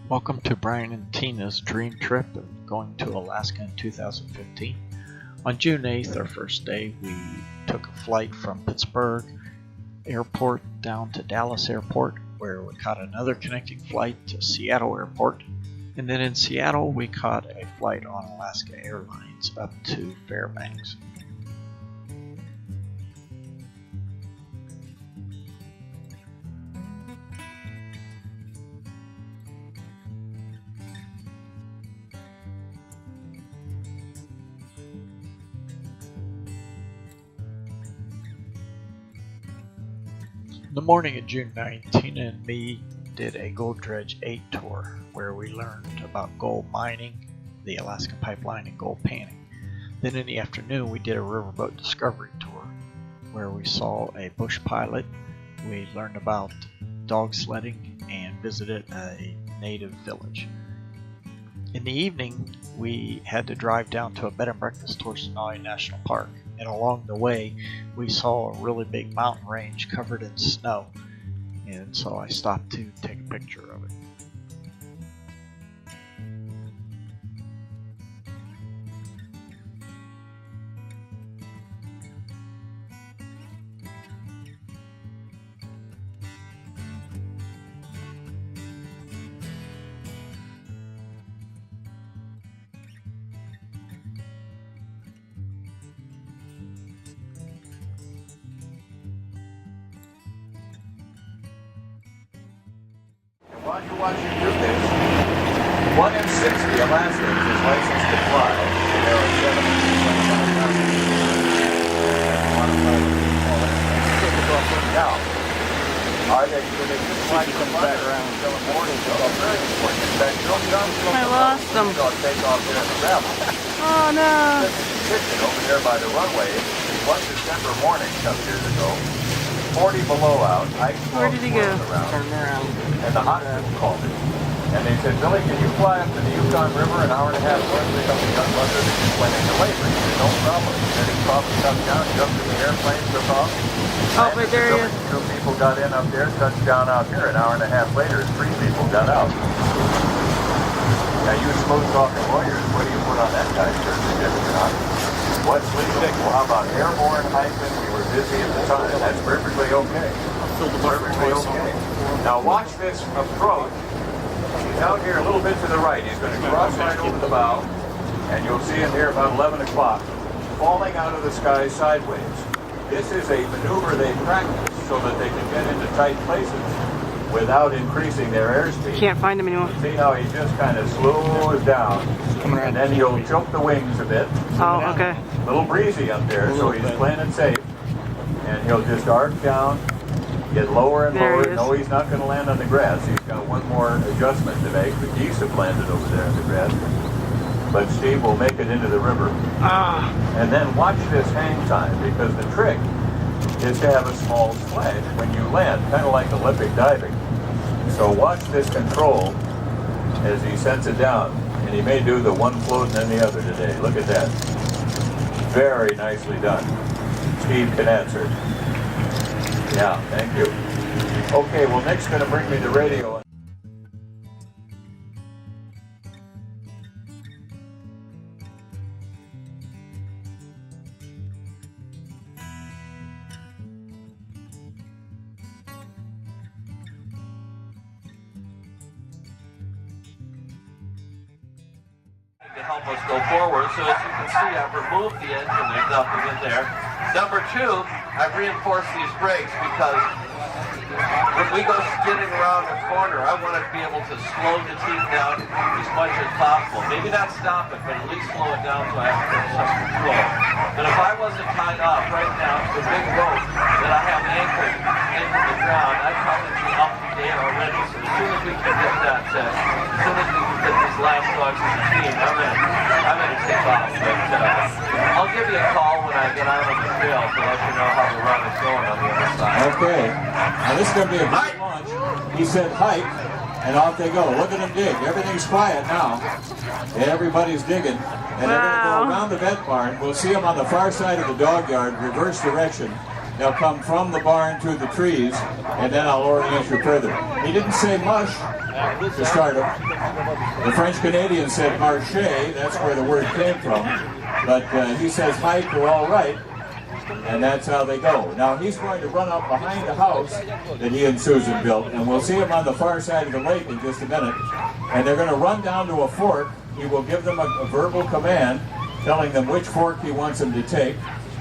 Welcome to Brian and Tina's dream trip of going to Alaska in 2015. On June 8th, our first day, we took a flight from Pittsburgh Airport down to Dallas Airport, where we caught another connecting flight to Seattle Airport. And then in Seattle, we caught a flight on Alaska Airlines up to Fairbanks. The morning of June 9th, Tina and me did a Gold Dredge 8 tour where we learned about gold mining, the Alaska Pipeline, and gold panning. Then in the afternoon we did a riverboat discovery tour where we saw a bush pilot, we learned about dog sledding, and visited a native village. In the evening we had to drive down to a bed and breakfast tour Snyder National Park. And along the way, we saw a really big mountain range covered in snow. And so I stopped to take a picture of it. While you're watching your fish, 1 in 60 Alaskans is licensed to fly. There are 7 now, are they going to fly to the background until the morning? Very important. In fact, I lost them. Take off there in the gravel. Oh no! Kitchen over there by the runway. One December morning some years ago. 40 below out. Where did he go? Turn around. And the hospital called him. And they said, Billy, can you fly up to the Yukon River an hour and a half north of the gun buzzer that just went into labor? He said, no problem. He said, he probably come down, jumped in the airplane, took off. Oh, but there he is. 2 people got in up there, touched down out here. An hour and a half later, 3 people got out. Now, you smooth talking lawyers, what do you put on that guy's search certificate, huh? What's legal? Well, how about airborne hyphen? We were busy at the time. That's perfectly okay. Perfectly okay. Now watch this approach. He's out here a little bit to the right. He's going to cross right over the bow, and you'll see him here about 11 o'clock, falling out of the sky sideways. This is a maneuver they practice so that they can get into tight places without increasing their airspeed. Can't find him anymore. See how he just kind of slows down, and then he'll tilt the wings a bit. Oh, okay. A little breezy up there, so he's playing it safe. And he'll just arc down, get lower and lower. No, he's not going to land on the grass. He's got one more adjustment to make. The geese have landed over there in the grass. But Steve will make it into the river. And then watch this hang time, because the trick is to have a small splash when you land, kind of like Olympic diving. So watch this control as he sets it down. And he may do the one float and then the other today. Look at that. Very nicely done. Steve can answer. Yeah, thank you. Okay, well, Nick's going to bring me the radio. To help us go forward. So as you can see, I've removed the engine, there's nothing in there. Number 2, I've reinforced these brakes because when we go skidding around a corner, I want to be able to slow the team down as much as possible. Maybe not stop it, but at least slow it down so I have some control. But if I wasn't tied off right now to the big rope that I have anchored into the ground, I'd probably be up in the air already. So as soon as we can get that, as soon as we can get these last dogs in the team, I'm going to take off. But I'll give you a call when I get out on the trail to let you know how the run is going on the other side. Okay. Now this is going to be a great launch. He said hike, and off they go. Look at them dig. Everything's quiet now. Everybody's digging. And they're going to go around the vet barn. We'll see them on the far side of the dog yard, reverse direction. They'll come from the barn to the trees, and then I'll orient you further. He didn't say mush. to start them. The French Canadian said marché, that's where the word came from, but he says hike or all right, and that's how they go. Now he's going to run up behind the house that he and Susan built, and we'll see him on the far side of the lake in just a minute, and they're going to run down to a fork. He will give them a verbal command telling them which fork he wants them to take,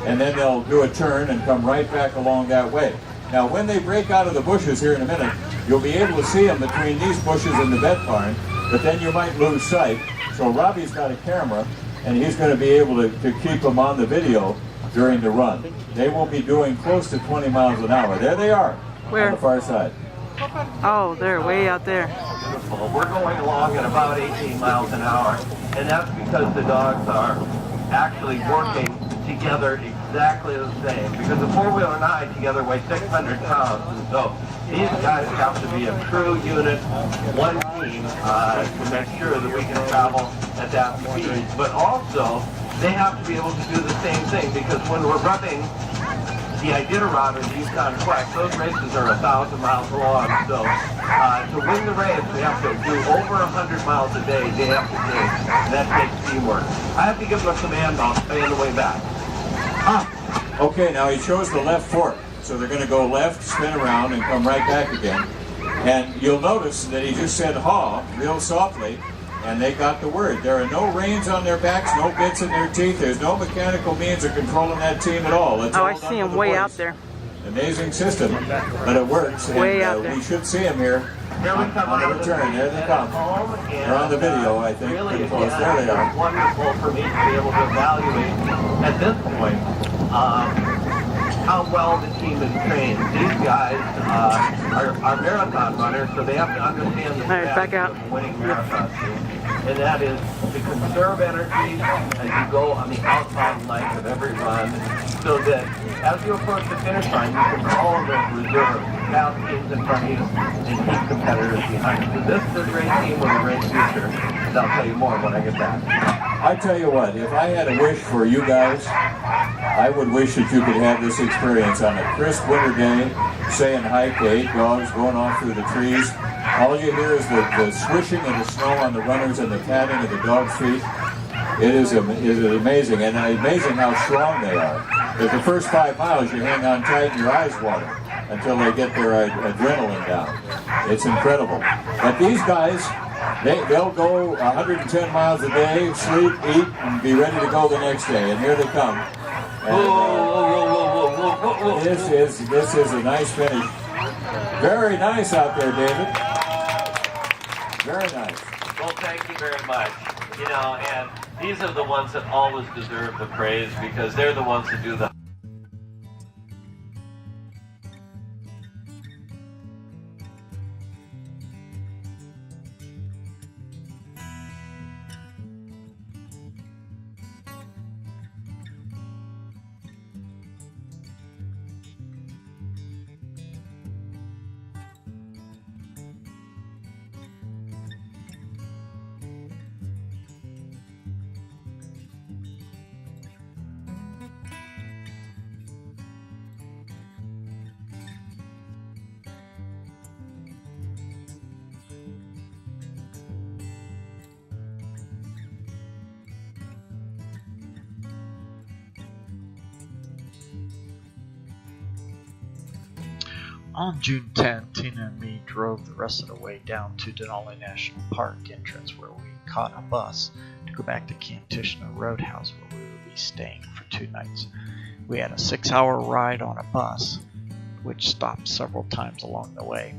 and then they'll do a turn and come right back along that way. Now when they break out of the bushes here in a minute, you'll be able to see them between these bushes and the vet barn, but then you might lose sight. So Robbie's got a camera, and he's going to be able to keep them on the video during the run. They will be doing close to 20 miles an hour. There they are. Where? On the far side. Oh, they're way out there. Beautiful. We're going along at about 18 miles an hour, and that's because the dogs are actually working together exactly the same. Because the four-wheeler and I together weigh 600 pounds, and so these guys have to be a true unit, one team, to make sure that we can travel at that speed. But also, they have to be able to do the same thing, because when we're running the Iditarod or the Yukon Quest, those races are 1,000 miles long. So to win the race, we have to do over 100 miles a day, day after day. And that takes teamwork. I have to give them a command, I'll stay on the way back. Okay, now he chose the left fork. So they're going to go left, spin around, and come right back again. And you'll notice that he just said haw real softly, and they got the word. There are no reins on their backs, no bits in their teeth. There's no mechanical means of controlling that team at all. It's Oh, all I done see with him the way voice. out there. Amazing system, but it works. Way and out there. we should see him here Here we come on the return. There they come. They're on the video, I think. Really, Pretty close. There they are. it's wonderful for me to be able to evaluate at this point how well the team is trained. These guys are marathon runners, so they have to understand the All right, back strategy out. of winning marathon teams. And that is to conserve energy as you go on the outbound leg of every run, so that as you approach the finish line, you can call on those reserves, pass teams in front of you, and keep competitors behind you. So this is a great team with a great future, and I'll tell you more when I get back. I tell you what, if I had a wish for you guys, I would wish that you could have this experience on a crisp winter day, say in hike to 8 dogs going off through the trees. All you hear is the swishing of the snow on the runners and the padding of the dogs' feet. It is amazing, and amazing how strong they are. Because the first 5 miles you hang on tight and your eyes water until they get their adrenaline down. It's incredible. But these guys, they'll go 110 miles a day, sleep, eat, and be ready to go the next day. And here they come. And this is a nice finish. Very nice out there, David. Very nice. Well, thank you very much. You know, and these are the ones that always deserve the praise, because they're the ones that do the On June 10, Tina and me drove the rest of the way down to Denali National Park entrance, where we caught a bus to go back to Kantishna Roadhouse, where we would be staying for 2 nights. We had a 6-hour ride on a bus, which stopped several times along the way.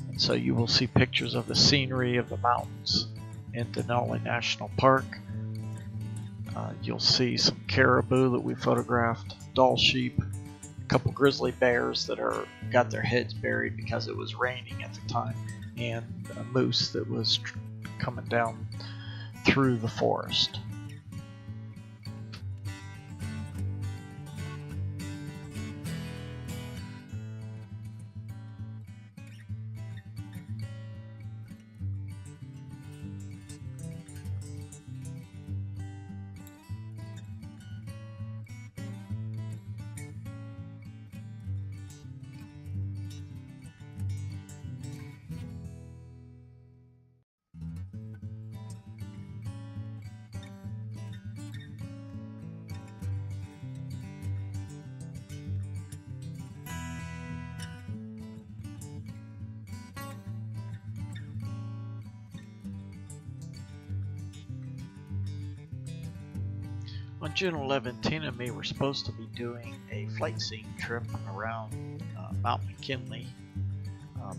And so you will see pictures of the scenery of the mountains in Denali National Park. You'll see some caribou that we photographed, Dall sheep, a couple grizzly bears that got their heads buried because it was raining at the time, and a moose that was coming down through the forest. On June 11th, Tina and me were supposed to be doing a flight seeing trip around Mount McKinley,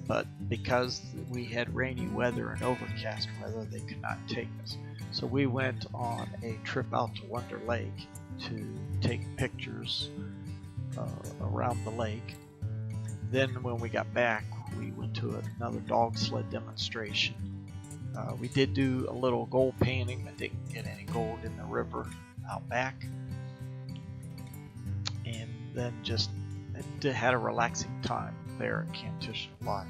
but because we had rainy weather and overcast weather, they could not take us. So we went on a trip out to Wonder Lake to take pictures around the lake. Then when we got back, we went to another dog sled demonstration. We did do a little gold panning, but didn't get any gold in the river out back, and then just had a relaxing time there at Camp Tish Lodge.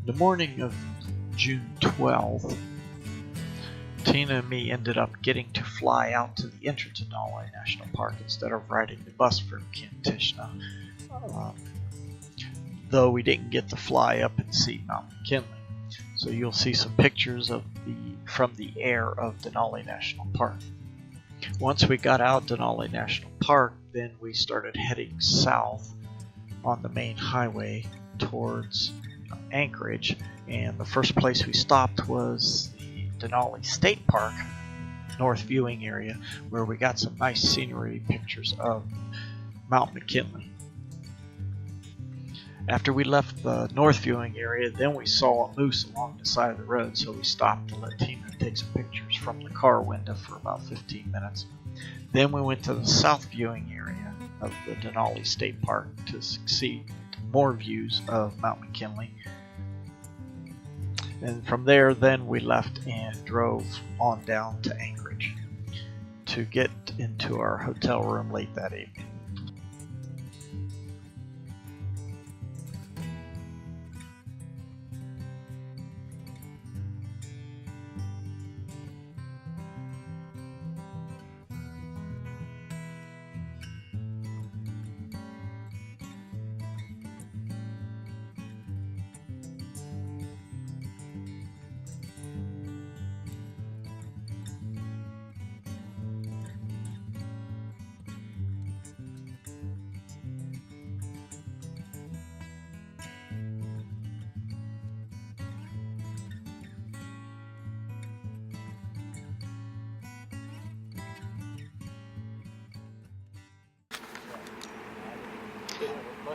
The morning of June 12th, Tina and me ended up getting to fly out to the entrance of Denali National Park instead of riding the bus from Kintishna, though we didn't get to fly up and see Mount McKinley. So you'll see some pictures of from the air of Denali National Park. Once we got out Denali National Park, then we started heading south on the main highway towards Anchorage, and the first place we stopped was the Denali State Park north viewing area, where we got some nice scenery pictures of Mount McKinley. After we left the north viewing area, then we saw a moose along the side of the road, so we stopped to let Tina take some pictures from the car window for about 15 minutes. Then we went to the south viewing area of the Denali State Park to see more views of Mount McKinley. And from there, then we left and drove on down to Anchorage to get into our hotel room late that evening.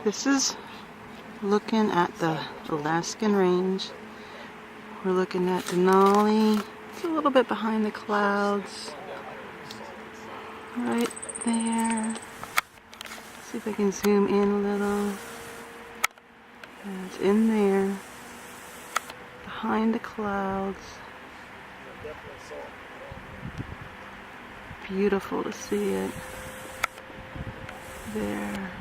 This is looking at the Alaskan Range. We're looking at Denali. It's a little bit behind the clouds. Right there. See if I can zoom in a little. Yeah, it's in there. Behind the clouds. Beautiful to see it. There.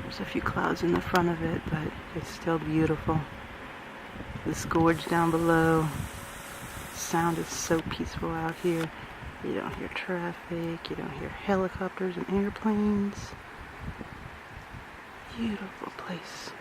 There's a few clouds in the front of it, but it's still beautiful. This gorge down below. Sound is so peaceful out here. You don't hear traffic, you don't hear helicopters and airplanes. Beautiful place.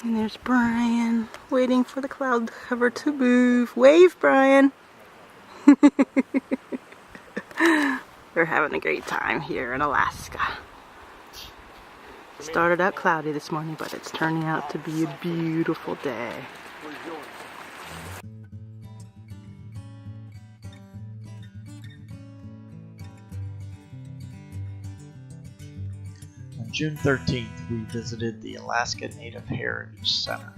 And there's Brian, waiting for the cloud cover to move. Wave, Brian! We're having a great time here in Alaska. It started out cloudy this morning, but it's turning out to be a beautiful day. On June 13th, we visited the Alaska Native Heritage Center.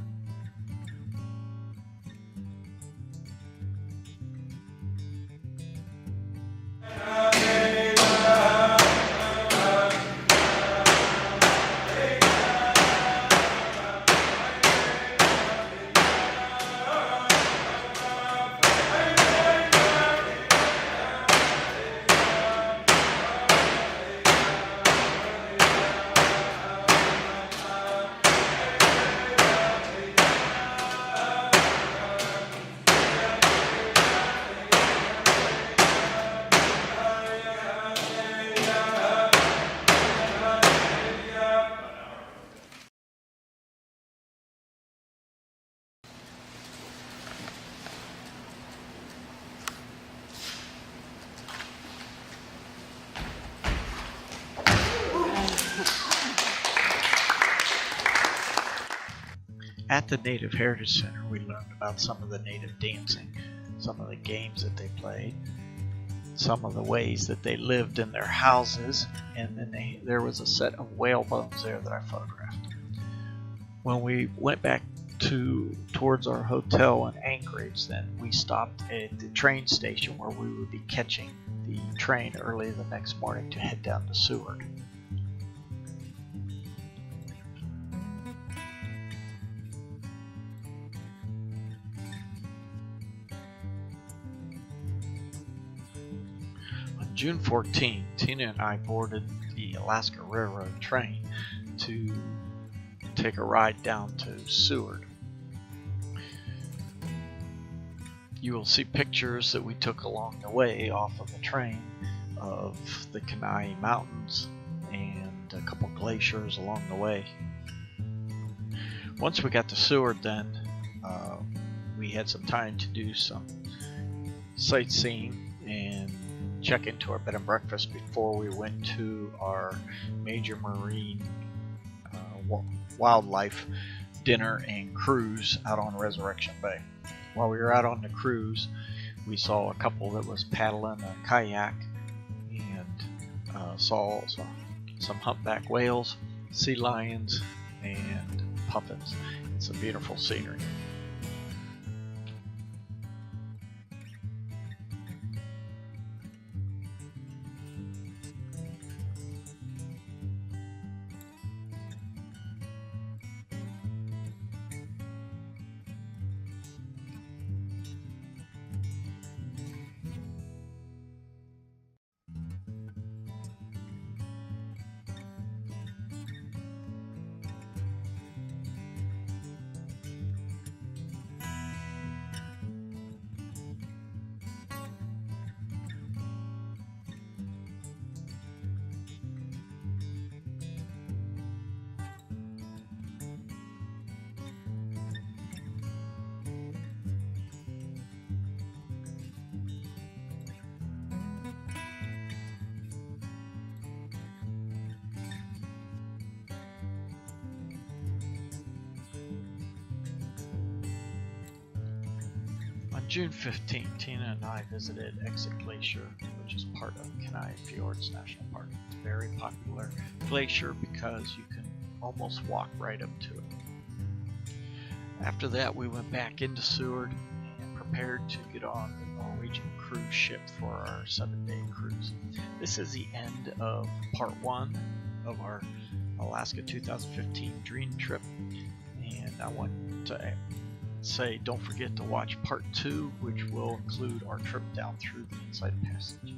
At the Native Heritage Center, we learned about some of the native dancing, some of the games that they played, some of the ways that they lived in their houses, and then there was a set of whale bones there that I photographed. When we went back towards our hotel in Anchorage, then we stopped at the train station where we would be catching the train early the next morning to head down to Seward. On June 14, Tina and I boarded the Alaska Railroad train to take a ride down to Seward. You will see pictures that we took along the way off of the train of the Kenai Mountains and a couple glaciers along the way. Once we got to Seward, then we had some time to do some sightseeing and check into our bed and breakfast before we went to our major marine wildlife dinner and cruise out on Resurrection Bay. While we were out on the cruise, we saw a couple that was paddling a kayak and saw some humpback whales, sea lions, and puffins. It's a beautiful scenery. On June 15th, Tina and I visited Exit Glacier, which is part of Kenai Fjords National Park. It's a very popular glacier because you can almost walk right up to it. After that, we went back into Seward and prepared to get on the Norwegian cruise ship for our 7-day cruise. This is the end of part 1 of our Alaska 2015 dream trip, and I want to say don't forget to watch part 2, which will include our trip down through the Inside Passage.